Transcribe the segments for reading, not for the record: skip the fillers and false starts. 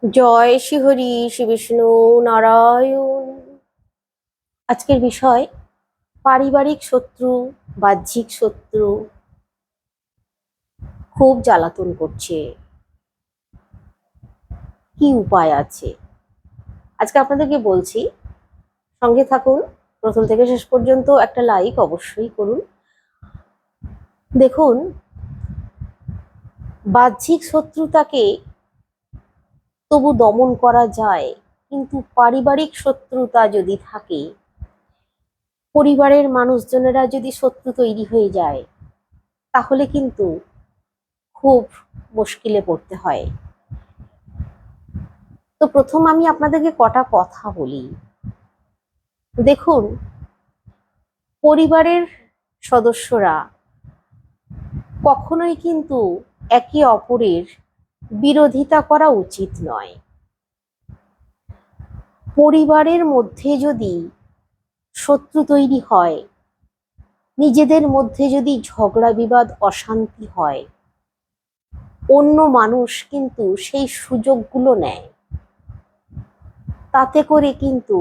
জয় শ্রী হরি শ্রী বিষ্ণু নারায়ণ। আজকের বিষয় পারিবারিক শত্রু, বাহ্যিক শত্রু খুব জ্বালাতন করছে, কি উপায় আছে আজকে আপনাদেরকে বলছি। সঙ্গে থাকুন, প্রথম থেকে শেষ পর্যন্ত একটা লাইক অবশ্যই করুন। দেখুন, বাহ্যিক শত্রুতাকে তবু দমন করা যায়, কিন্তু পারিবারিক শত্রুতা যদি থাকে, পরিবারের মানুষজনেরা যদি শত্রু তৈরি হয়ে যায়, তাহলে কিন্তু খুব মুশকিলে পড়তে হয়। তো প্রথম আমি আপনাদেরকে কটা কথা বলি। দেখুন, পরিবারের সদস্যরা কখনোই কিন্তু একে অপরের বিরোধিতা করা উচিত নয়। পরিবারের মধ্যে যদি শত্রু তৈরি হয়, নিজেদের মধ্যে যদি ঝগড়া বিবাদ অশান্তি হয়, অন্য মানুষ কিন্তু সেই সুযোগগুলো নেয়। তাতে করে কিন্তু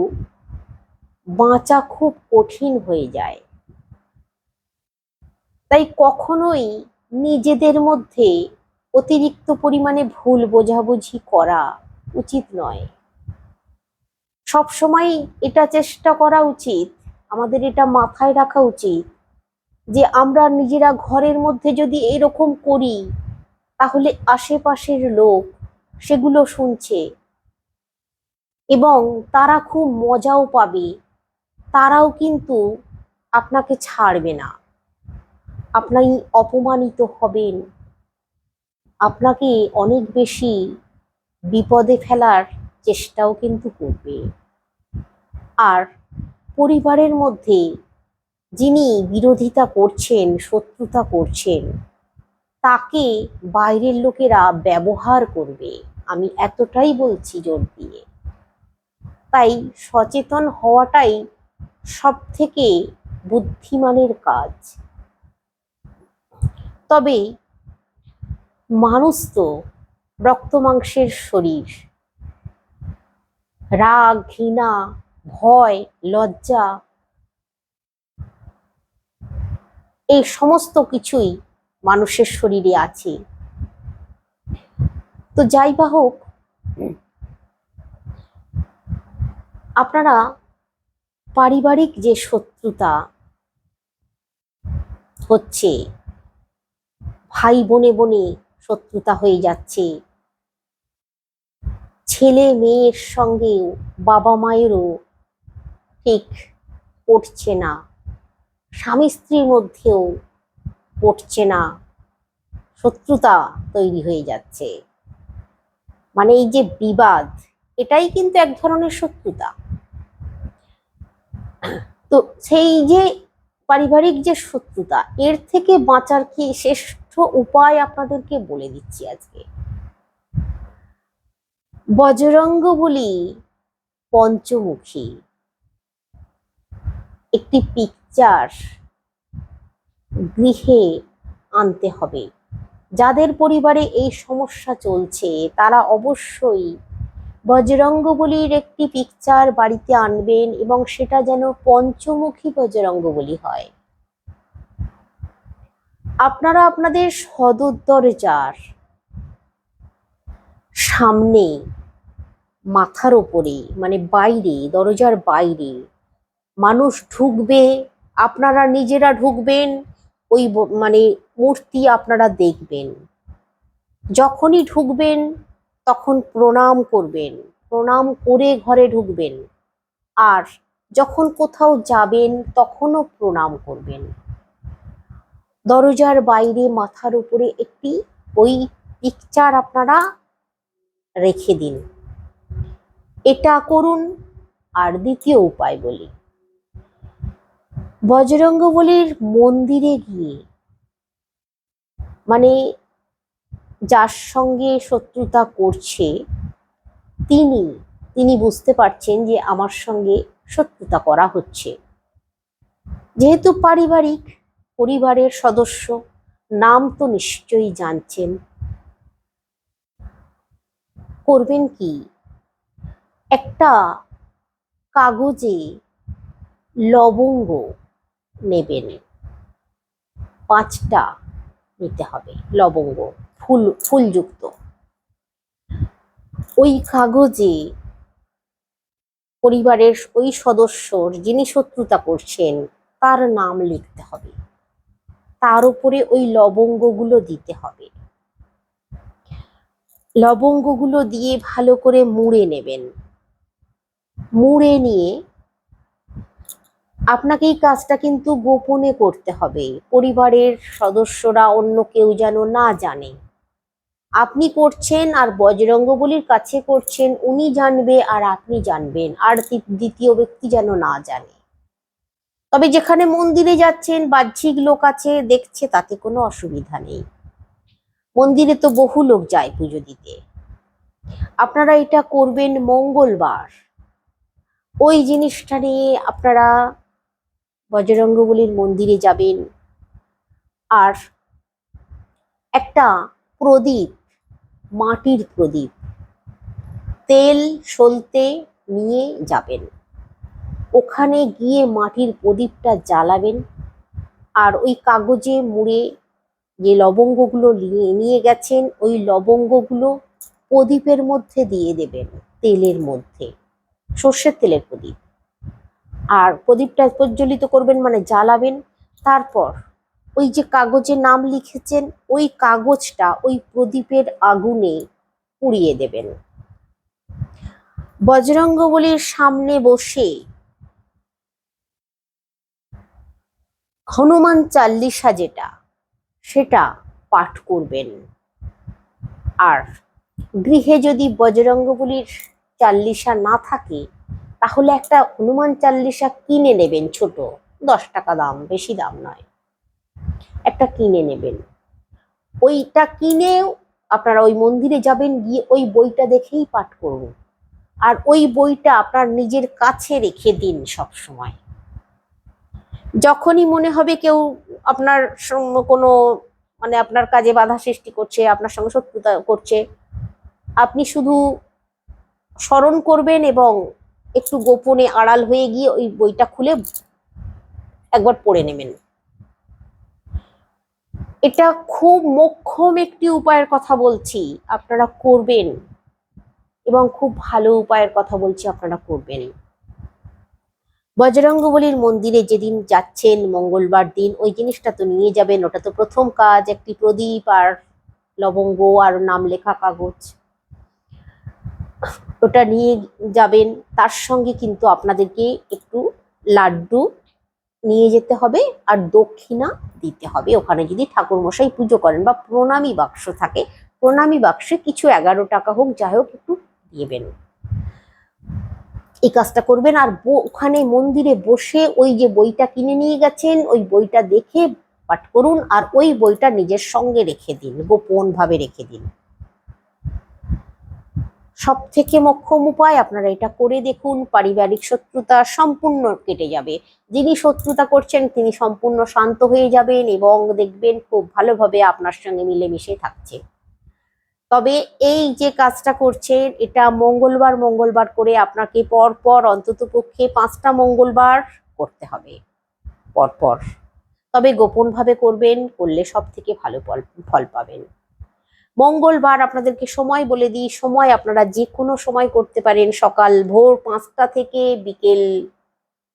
বাঁচা খুব কঠিন হয়ে যায়। তাই কখনোই নিজেদের মধ্যে অতিরিক্ত পরিমাণে ভুল বোঝাবুঝি করা উচিত নয়। সবসময় এটা চেষ্টা করা উচিত, আমাদের এটা মাথায় রাখা উচিত যে আমরা নিজেরা ঘরের মধ্যে যদি এরকম করি, তাহলে আশেপাশের লোক সেগুলো শুনছে এবং তারা খুব মজাও পাবে। তারাও কিন্তু আপনাকে ছাড়বে না, আপনি অপমানিত হবেন, আপনাকে অনেক বেশি বিপদে ফেলার চেষ্টাও কিন্তু করবে। আর পরিবারের মধ্যে যিনি বিরোধিতা করছেন, শত্রুতা করছেন, তাকে বাইরের লোকেরা ব্যবহার করবে, আমি এতটাই বলছি জোর দিয়ে। তাই সচেতন হওয়াটাই সব থেকে বুদ্ধিমানের কাজ। তবে মানুষ তো রক্ত মাংসের শরীর, রাগ, ঘৃণা, ভয়, লজ্জা, এই সমস্ত কিছুই মানুষের শরীরে আছে। তো যাই বা হোক, আপনারা পারিবারিক যে শত্রুতা হচ্ছে, ভাই বোনে বোনে শত্রুতা হয়ে যাচ্ছে, ছেলে মেয়ের সঙ্গেও বাবা মায়েরও ঠিক পড়ছে না, স্বামী স্ত্রীর মধ্যেও পড়ছে না, শত্রুতা তৈরি হয়ে যাচ্ছে, মানে এই যে বিবাদ, এটাই কিন্তু এক ধরনের শত্রুতা। তো সেই যে পারিবারিক যে শত্রুতা, এর থেকে বাঁচার কি শ্রেষ্ঠ উপায় আপনাদেরকে বলে দিচ্ছি আজকে। বজরঙ্গবলী পঞ্চমুখী একটি পিকচার গৃহে আনতে হবে। যাদের পরিবারে এই সমস্যা চলছে, তারা অবশ্যই বজরঙ্গবলীর একটি পিকচার বাড়িতে আনবেন, এবং সেটা যেন পঞ্চমুখী বজরঙ্গবলী হয়। আপনারা আপনাদের সদর দরজার সামনে, মাথার উপরে, মানে বাইরে, দরজার বাইরে মানুষ ঢুকবে, আপনারা নিজেরা ঢুকবেন, ওই মানে মূর্তি আপনারা দেখবেন। যখনই ঢুকবেন তখন প্রণাম করবেন, প্রণাম করে ঘরে ঢুকবেন। আর যখন কোথাও যাবেন তখনও প্রণাম করবেন। দরজার বাইরে মাথার উপরে একটি ওই পিকচার আপনারা রেখে দিন। এটা করুন। আর দ্বিতীয় উপায় বলি, বজরঙ্গবলীর মন্দিরে গিয়ে, মানে যার সঙ্গে শত্রুতা করছে তিনি বুঝতে পারছেন যে আমার সঙ্গে শত্রুতা করা হচ্ছে, যেহেতু পরিবারের সদস্য, নাম তো নিশ্চয়ই জানছেন। করবেন কি, একটা কাগজে লবঙ্গ নেবেন, 5টা নিতে হবে লবঙ্গ, ফুলযুক্ত। ওই কাগজে পরিবারের ওই সদস্যর যিনি শত্রুতা করছেন তার নাম লিখতে হবে, তার উপরে ওই লবঙ্গগুলো দিতে হবে। লবঙ্গগুলো দিয়ে ভালো করে মুড়ে নেবেন। মুড়ে নিয়ে আপনাকে এই কাজটা কিন্তু গোপনে করতে হবে, পরিবারের সদস্যরা অন্য কেউ যেন না জানে। আপনি করছেন আর বজরঙ্গবলীর কাছে করছেন, উনি জানবে আর আপনি জানবেন, আর দ্বিতীয় ব্যক্তি যেন না জানে। তবে যেখানে মন্দিরে যাচ্ছেন বাহ্যিক লোক আছে দেখছে, তাতে কোনো অসুবিধা নেই, মন্দিরে তো বহু লোক যায় পুজো দিতে। আপনারা এটা করবেন মঙ্গলবার। ওই জিনিসটা নিয়ে আপনারা বজরঙ্গবলীর মন্দিরে যাবেন, আর একটা প্রদীপ, মাটির প্রদীপ, তেল সলতে নিয়ে যাবেন। ওখানে গিয়ে মাটির প্রদীপটা জ্বালাবেন, আর ওই কাগজে মুড়ে যে লবঙ্গগুলো নিয়ে গেছেন ওই লবঙ্গগুলো প্রদীপের মধ্যে দিয়ে দেবেন, তেলের মধ্যে, সর্ষের তেলের প্রদীপ। আর প্রদীপটা প্রজ্বলিত করবেন মানে জ্বালাবেন। তারপর ওই যে কাগজে নাম লিখেছেন ওই কাগজটা ওই প্রদীপের আগুনে পুড়িয়ে দেবেন। বজরঙ্গবলীর সামনে বসে হনুমান চাল্লিশা যেটা, সেটা পাঠ করবেন। আর গৃহে যদি বজরঙ্গবলীর চাল্লিশা না থাকে তাহলে একটা হনুমান চাল্লিশা কিনে নেবেন, ছোট, 10 টাকা দাম, বেশি দাম নয়, একটা কিনে নেবেন। ওইটা কিনেও আপনারা ওই মন্দিরে যাবেন, গিয়ে ওই বইটা দেখেই পাঠ করুন। আর ওই বইটা আপনার নিজের কাছে রেখে দিন সব সময়। যখনই মনে হবে কেউ আপনার কোনো মানে আপনার কাজে বাধা সৃষ্টি করছে, আপনার সঙ্গে শত্রুতা করছে, আপনি শুধু স্মরণ করবেন এবং একটু গোপনে আড়াল হয়ে গিয়ে ওই বইটা খুলে একবার পড়ে নেবেন। এটা খুব মোক্ষম একটি উপায়ের কথা বলছি, আপনারা করবেন, এবং খুব ভালো উপায়ের কথা বলছি, আপনারা করবেন। বজরঙ্গবলীর মন্দিরে যেদিন যাচ্ছেন মঙ্গলবার দিন ওই জিনিসটা তো নিয়ে যাবেন, ওটা তো প্রথম কাজ, একটি প্রদীপ আর লবঙ্গ আর নাম লেখা কাগজ, ওটা নিয়ে যাবেন। তার সঙ্গে কিন্তু আপনাদেরকে একটু লাড্ডু নিয়ে যেতে হবে আর দক্ষিণা দিতে হবে। ওখানে যদি ঠাকুর মশাই পুজো করেন বা প্রণামী বাক্স থাকে, প্রণামী বাক্সে কিছু 11 টাকা হোক যাই হোক একটু দিবেন। এই কাজটা করবেন। আর ওখানে মন্দিরে বসে ওই যে বইটা কিনে নিয়ে গেছেন ওই বইটা দেখে পাঠ করুন, আর ওই বইটা নিজের সঙ্গে রেখে দিন, গোপন ভাবে রেখে দিন। সব থেকে মোক্ষম উপায়, আপনারা এটা করে দেখুন, পারিবারিক শত্রুতা সম্পূর্ণ কেটে যাবে। যিনি শত্রুতা করছেন তিনি সম্পূর্ণ শান্ত হয়ে যাবেন এবং দেখবেন খুব ভালোভাবে আপনার সঙ্গে মিলেমিশে থাকছে। তবে এই যে কাজটা করছেন এটা মঙ্গলবার মঙ্গলবার করে আপনাকে পরপর অন্তত পক্ষে 5টা মঙ্গলবার করতে হবে পরপর। তবে গোপন ভাবে করবেন, করলে সব থেকে ভালো ফল পাবেন। মঙ্গলবার আপনাদেরকে সময় বলে দিই, সময় আপনারা যে কোনো সময় করতে পারেন, সকাল ভোর 5টা থেকে বিকেল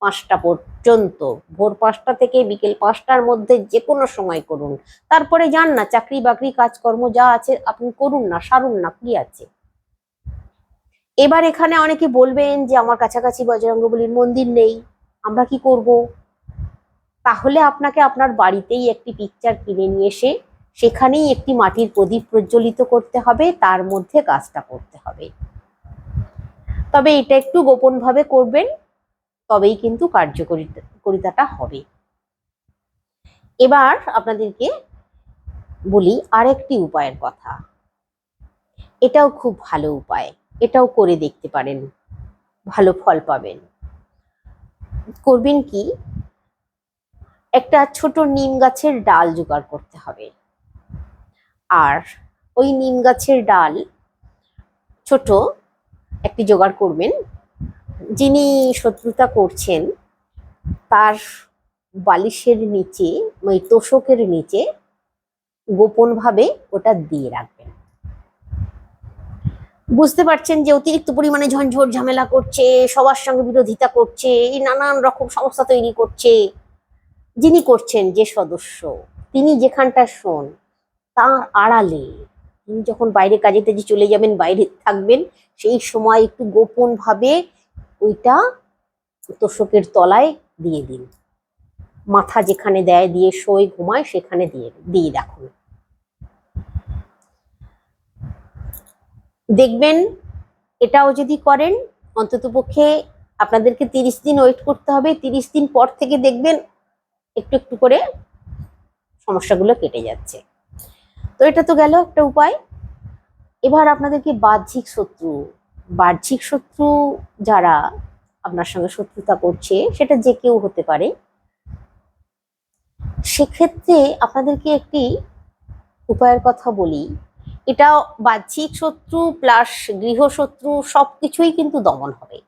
5টা পর্যন্ত, ভোর 5টা থেকে বিকেল 5টার মধ্যে যে কোনো সময় করুন। তারপরে যান না, চাকরি বাকরি কাজকর্ম যা আছে আপনি করুন না, সারুন না, কি আছে। এবার এখানে অনেকে বলবেন যে আমার কাছাকাছি বজরঙ্গবলীর মন্দির নেই, আমরা কি করব? তাহলে আপনাকে আপনার বাড়িতেই একটি পিকচার কিনে নিয়ে এসে সেখানেই একটি মাটির প্রদীপ প্রজ্বলিত করতে হবে, তার মধ্যে কাজটা করতে হবে। তবে এটা একটু গোপন ভাবে করবেন, তবেই কিন্তু কার্যকারিতাটা হবে। এবার আপনাদেরকে বলি আরেকটি উপায়ের কথা, এটাও খুব ভালো উপায়, এটাও করে দেখতে পারেন, ভালো ফল পাবেন। করবেন কি, একটা ছোট নিম গাছের ডাল জোগাড় করতে হবে, আর ওই নিম গাছের ডাল ছোট একটি জোগাড় করবেন। যিনি শত্রুতা করছেন তার বালিশের নিচে, ওই তোষকের নিচে গোপনভাবে ওটা দিয়ে রাখবেন। বুঝতে পারছেন যে অতিরিক্ত পরিমাণে ঝঞ্ঝট ঝামেলা করছে, সবার সঙ্গে বিরোধিতা করছে, এই নানান রকম সমস্যা তৈরি করছে। যিনি করছেন, যে সদস্য, তিনি যেখানটা শোন তার আড়ালে, তিনি যখন বাইরে কাজে টাজে চলে যাবেন, বাইরে থাকবেন, সেই সময় একটু গোপন ভাবে ওইটা তোষকের তলায় দিয়ে দিন। মাথা যেখানে দেয়, দিয়ে শোয়, ঘুমায়, সেখানে দিয়ে রাখুন। দেখবেন এটাও যদি করেন, অন্ততপক্ষে আপনাদেরকে 30 দিন ওয়েট করতে হবে। 30 দিন পর থেকে দেখবেন একটু একটু করে সমস্যাগুলো কেটে যাচ্ছে। তো এটা তো গেল একটা উপায়। এবার আপনাদেরকে বাহ্যিক শত্রু যারা আপনার সঙ্গে শত্রুতা করছে, সেটা যে কেউ হতে পারে, সেক্ষেত্রে আপনাদেরকে একটি উপায়ের কথা বলি। এটা বাহ্যিক শত্রু প্লাস গৃহশত্রু সবকিছুই কিন্তু দমন হবে।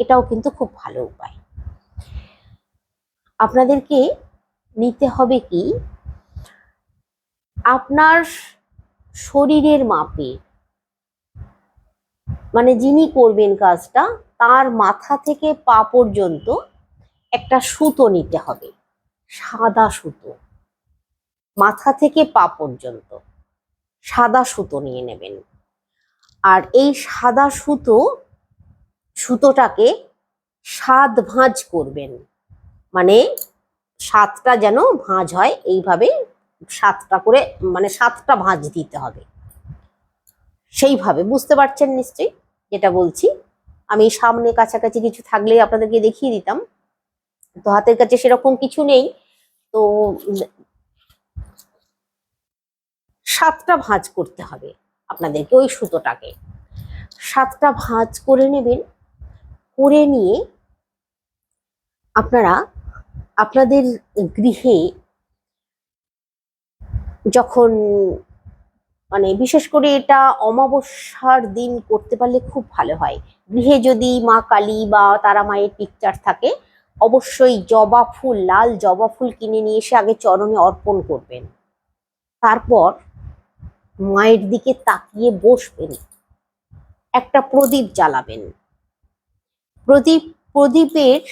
এটাও কিন্তু খুব ভালো উপায়। আপনাদেরকে নিতে হবে কি, আপনার শরীরের মাপে, মানে যিনি করবেন কাজটা, তার মাথা থেকে পা পর্যন্ত একটা সুতো নিতে হবে, সাদা সুতো। মাথা থেকে পা পর্যন্ত সাদা সুতো নিয়ে নেবেন। আর এই সাদা সুতোটাকে 7 ভাঁজ করবেন, মানে 7টা যেন ভাঁজ হয়, এইভাবে 7টা করে, মানে 7টা ভাঁজ দিতে হবে। সেইভাবে বুঝতে পারছেন নিশ্চয়ই যেটা বলছি। আমি সামনে কাছাকাছি কিছু থাকলে আপনাদেরকে দেখিয়ে দিতাম, তো হাতের কাছে সেরকম কিছু নেই। তো 7টা ভাঁজ করতে হবে আপনাদেরকে, ওই সুতোটাকে 7টা ভাঁজ করে নেবেন। করে নিয়ে আপনারা আপনাদের গৃহে যখন, মানে বিশেষ করে এটা অমাবস্যার দিন করতে পারলে খুব ভালো হয়। গৃহে যদি মা কালী বা তারা মায়ের পিকচার থাকে, অবশ্যই জবা ফুল, লাল জবা ফুল কিনে নিয়ে এসে আগে চরণে অর্পণ করবেন। তারপর মায়ের দিকে তাকিয়ে বসবেন, একটা প্রদীপ জ্বালাবেন। প্রদীপের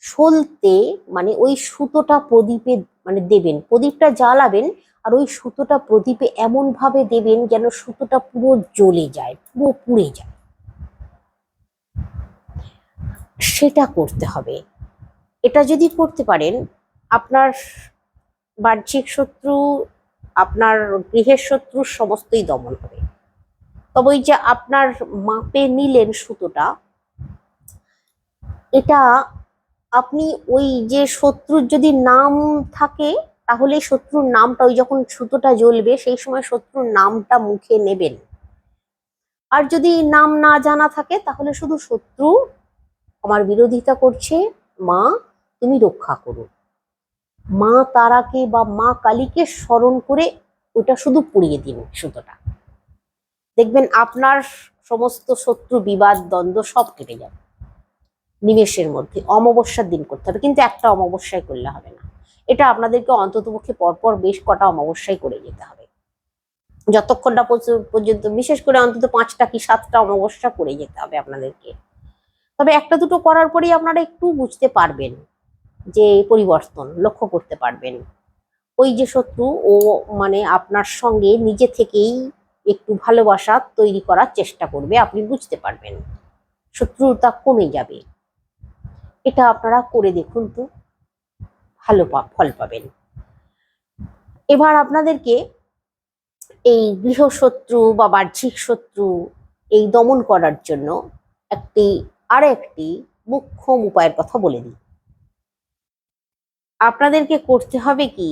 সলতে, মানে ওই সুতোটা প্রদীপে মানে দেবেন, প্রদীপটা জ্বালাবেন, আর ওই সুতোটা প্রদীপে এমন ভাবে দেবেন যেন সুতোটা পুরো জ্বলে যায়, পুরো পুড়ে যায়। সেটা করতে হবে। এটা যদি করতে পারেন, আপনার বাহ্যিক শত্রু, আপনার গৃহের শত্রু সমস্তই দমন হবে। তবে ওই যে আপনার মাপে নিলেন সুতোটা, এটা আপনি ওই যে শত্রুর যদি নাম থাকে, তাহলে শত্রুর নামটা, ওই যখন সুতোটা জ্বলবে সেই সময় শত্রুর নামটা মুখে নেবেন। আর যদি নাম না জানা থাকে, তাহলে শুধু শত্রু আমার বিরোধিতা করছে, মা তুমি রক্ষা করো, মা তারাকে বা মা কালীকে স্মরণ করে ওটা শুধু পুড়িয়ে দিন সুতোটা। দেখবেন আপনার সমস্ত শত্রু, বিবাদ, দ্বন্দ্ব সব কেটে যাবে নিমেষের মধ্যে। অমাবস্যার দিন করতে হবে, কিন্তু একটা অমাবস্যায় করলে হবে না। এটা আপনাদেরকে অন্ততপক্ষে পরপর বেশ কটা অমাবস্যায় করে যেতে হবে, যতক্ষণ না পর্যন্ত, বিশেষ করে অন্তত 5টা কি 7টা অমাবস্যা করে যেতে হবে আপনাদেরকে। তবে একটা দুটো করার পরেই আপনারা একটু বুঝতে পারবেন, যে পরিবর্তন লক্ষ্য করতে পারবেন। ওই যে শত্রু, ও মানে আপনার সঙ্গে নিজে থেকেই একটু ভালোবাসা তৈরি করার চেষ্টা করবে, আপনি বুঝতে পারবেন, শত্রুতা কমে যাবে। এটা আপনারা করে দেখুন তো, ভালো ফল পাবেন। এবার আপনাদেরকে এই গৃহশত্রু বা বাহ্যিক শত্রু এই দমন করার জন্য আরেকটি মোক্ষম উপায়ের কথা বলে দিই। আপনাদেরকে করতে হবে কি,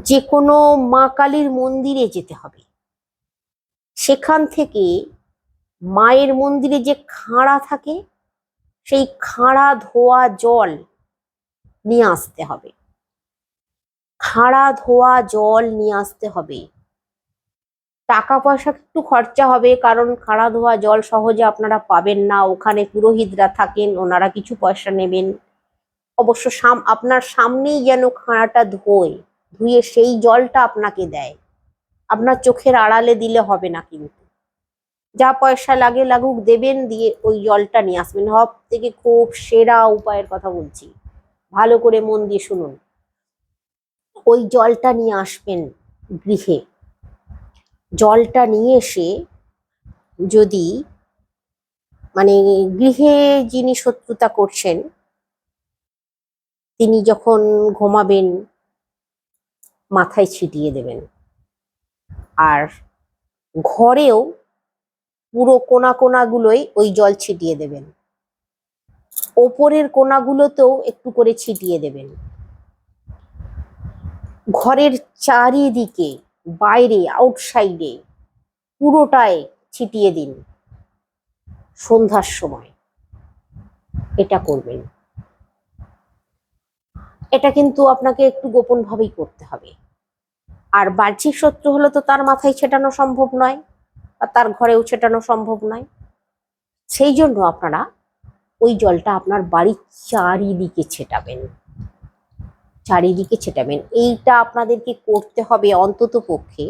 যে কোনো মা কালীর মন্দিরে যেতে হবে। সেখান থেকে মায়ের মন্দিরে যে খাঁড়া থাকে, সেই খাঁড়া ধোয়া জল নিয়ে আসতে হবে। খাঁড়া ধোয়া জল নিয়ে আসতে হবে। টাকা পয়সা একটু খরচা হবে, কারণ খাড়া ধোয়া জল সহজে আপনারা পাবেন না। ওখানে পুরোহিতরা থাকেন, ওনারা কিছু পয়সা নেবেন। অবশ্য আপনার সামনেই যেন খাড়াটা ধুয়ে সেই জলটা আপনাকে দেয়। আপনার চোখের আড়ালে দিলে হবে না, কিন্তু যা পয়সা লাগে লাগুক দেবেন, দিয়ে ওই জলটা নিয়ে আসবেন। সব থেকে খুব সেরা উপায়ের কথা বলছি, ভালো করে মন দিয়ে শুনুন। ওই জলটা নিয়ে আসবেন গৃহে। জলটা নিয়ে এসে যদি মানে গৃহে যিনি শত্রুতা করছেন তিনি যখন ঘুমাবেন মাথায় ছিটিয়ে দেবেন। আর ঘরেও পুরো কোনাগুলোই ওই জল ছিটিয়ে দেবেন। ওপরের কোনাগুলোতেও একটু করে ছিটিয়ে দেবেন। ঘরের চারিদিকে, বাইরে, আউটসাইডে পুরোটায় ছিটিয়ে দিন সন্ধ্যার সময়। এটা করবেন। এটা কিন্তু আপনাকে একটু গোপন ভাবেই করতে হবে। আর বাহ্যিক শত্রু হলে তো তার মাথায় ছেটানো সম্ভব নয়, বা তার ঘরেও ছেটানো সম্ভব নয়। সেই জন্য আপনারা ওই জলটা আপনার বাড়ির চারিদিকে ছেটাবেন। এইটা আপনাদেরকে করতে হবে অন্তত পক্ষে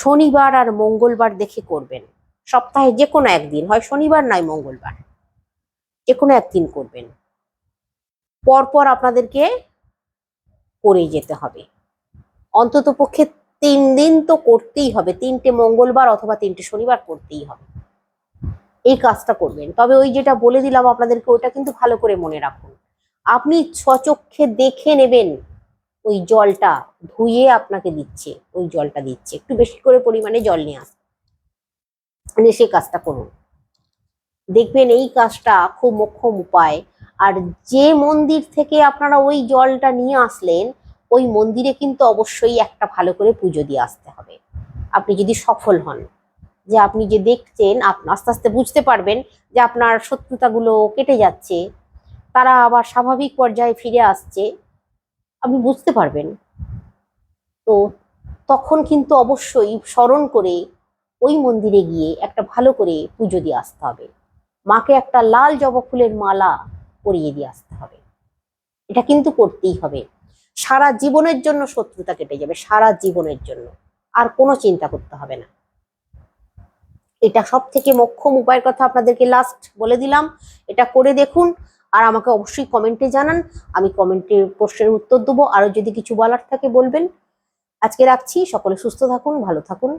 শনিবার আর মঙ্গলবার দেখে করবেন। সপ্তাহে যে কোনো একদিন, হয় শনিবার নয় মঙ্গলবার, যে কোনো একদিন করবেন। পরপর আপনাদেরকে করে যেতে হবে। অন্তত পক্ষে 3 দিন তো করতেই হবে, 3টে মঙ্গলবার অথবা 3টে শনিবার করতেই হবে। এই কাজটা করবেন। তবে ওই যেটা বলে দিলাম আপনাদেরকে, ওটা কিন্তু ভালো করে মনে রাখুন। আপনি স্বচক্ষে দেখে নেবেন ওই জলটা ধুয়ে আপনাকে দিচ্ছে, ওই জলটা দিচ্ছে। একটু বেশি করে পরিমাণে জল নিয়ে আসবেন, সেই কাজটা করুন। দেখবেন এই কাজটা খুব মোক্ষম উপায়। আর যে মন্দির থেকে আপনারা ওই জলটা নিয়ে আসলেন, ওই মন্দিরে কিন্তু অবশ্যই একটা ভালো করে পুজো দিয়ে আসতে হবে। আপনি যদি সফল হন, যে আপনি যে দেখছেন, আস্তে আস্তে বুঝতে পারবেন যে আপনার শত্রুতাগুলো কেটে যাচ্ছে, তারা আবার স্বাভাবিক পর্যায়ে ফিরে আসছে, আপনি বুঝতে পারবেন। তো তখন কিন্তু অবশ্যই স্মরণ করে ওই মন্দিরে গিয়ে একটা ভালো করে পুজো দিয়ে আসতে হবে। মাকে একটা লাল জবা ফুলের মালা পরিয়ে দিয়ে আসতে হবে। এটা কিন্তু করতেই হবে। সারা জীবনের জন্য শত্রুতা কেটে যাবে, সারা জীবনের জন্য। আর কোনো চিন্তা করতে হবে না। এটা সব থেকে মোক্ষম উপায়ের কথা আপনাদেরকে লাস্ট বলে দিলাম। এটা করে দেখুন, আর আমাকে অবশ্যই কমেন্টে জানান। আমি কমেন্টের প্রশ্নের উত্তর দেবো। আরো যদি কিছু বলার থাকে বলবেন। আজকে রাখছি। সকলে সুস্থ থাকুন, ভালো থাকুন।